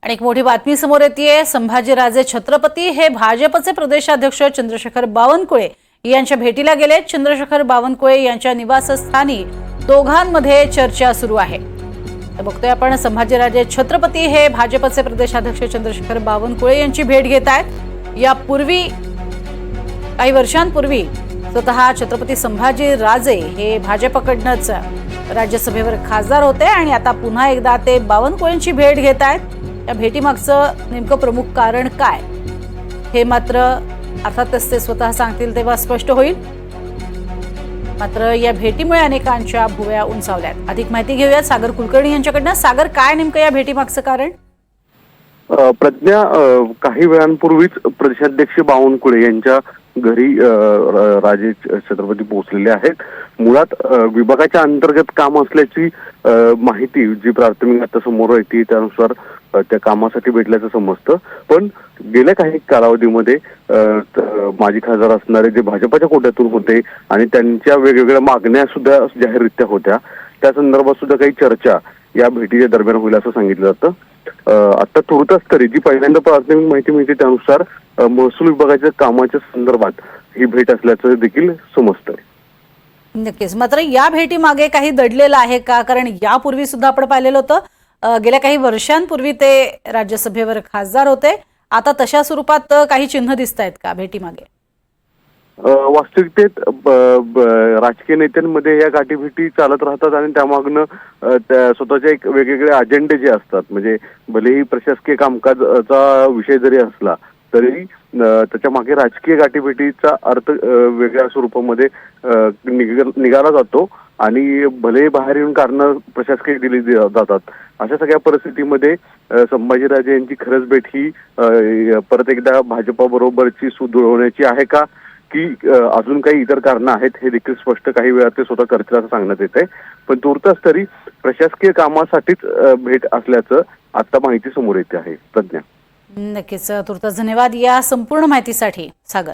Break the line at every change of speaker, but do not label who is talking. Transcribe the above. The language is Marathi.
आणि एक मोठी बातमी समोर येतेय। संभाजीराजे छत्रपती हे भाजपचे प्रदेशाध्यक्ष चंद्रशेखर बावनकुळे यांच्या भेटीला गेले। चंद्रशेखर बावनकुळे यांच्या निवासस्थानी दोघांमध्ये चर्चा सुरू आहे। तर बघतोय आपण संभाजीराजे छत्रपती हे भाजपचे प्रदेशाध्यक्ष चंद्रशेखर बावनकुळे यांची भेट घेत आहेत। यापूर्वी काही वर्षांपूर्वी स्वतः छत्रपती संभाजीराजे हे भाजपकडनंच राज्यसभेवर खासदार होते आणि आता पुन्हा एकदा ते बावनकुळेंची भेट घेत आहेत। या भेटीमागचं नेमकं प्रमुख कारण काय हे मात्र अर्थातच ते स्वतः सांगतील तेव्हा स्पष्ट होईल। मात्र या भेटीमुळे अनेकांच्या भुवया उंचावल्यात। अधिक माहिती घेऊया सागर कुलकर्णी यांच्याकडनं। सागर, काय नेमकं या भेटीमागचं कारण?
प्रज्ञा, काही वेळांपूर्वीच प्रदेशाध्यक्ष बावनकुळे यांच्या घरी राजे छत्रपती पोहोचलेले आहेत। मुळात विभागाच्या अंतर्गत काम असल्याची माहिती जी प्राथमिक आता समोर येते त्यानुसार त्या कामासाठी भेटल्याचं समजतं। पण गेल्या काही कालावधीमध्ये माजी खासदार असणारे जे भाजपच्या कोट्यातून होते आणि त्यांच्या वेगवेगळ्या मागण्या सुद्धा जाहीररित्या होत्या, त्या संदर्भात सुद्धा काही चर्चा या भेटीच्या दरम्यान होईल असं सांगितलं जातं। आता तुर्तास तरी जी पहिल्यांदा प्राथमिक माहिती मिळते त्यानुसार महसूल विभागाच्या कामाच्या संदर्भात ही भेट असल्याचं देखील समजतंय।
नक्कीच, मात्र या भेटीमागे काही दडलेलं आहे का? कारण यापूर्वी सुद्धा आपण पाहिलेलं होतं, गेल्या काही वर्षांपूर्वी ते राज्यसभेवर खासदार होते। आता तशा स्वरूपात काही चिन्ह दिसत आहेत का भेटीमागे?
वास्तविकतेत राजकीय नेत्यांमध्ये या गाठीभेटी चालत राहतात आणि त्यामागनं स्वतःचे एक वेगवेगळे अजेंडे जे असतात, म्हणजे भलेही प्रशासकीय कामकाजाचा विषय जरी असला तरी त्याच्या मागे राजकीय गाठीभेटीचा अर्थ वेगळ्या स्वरूपामध्ये निघाला जातो आणि भले बाहेर येऊन कारणं प्रशासकीय दिली जातात। अशा सगळ्या परिस्थितीमध्ये संभाजीराजे यांची खरंच भेट ही परत एकदा भाजपाबरोबरची सूत जुळवण्याची आहे का, की अजून काही इतर कारणं आहेत, हे देखील स्पष्ट काही वेळा ते स्वतः करतील असं सांगण्यात येत आहे। पण तुर्तास तरी प्रशासकीय कामासाठीच भेट असल्याचं आता माहिती समोर येते आहे। प्रज्ञा,
नक्कीच, तुर्तास धन्यवाद या संपूर्ण माहितीसाठी सागर।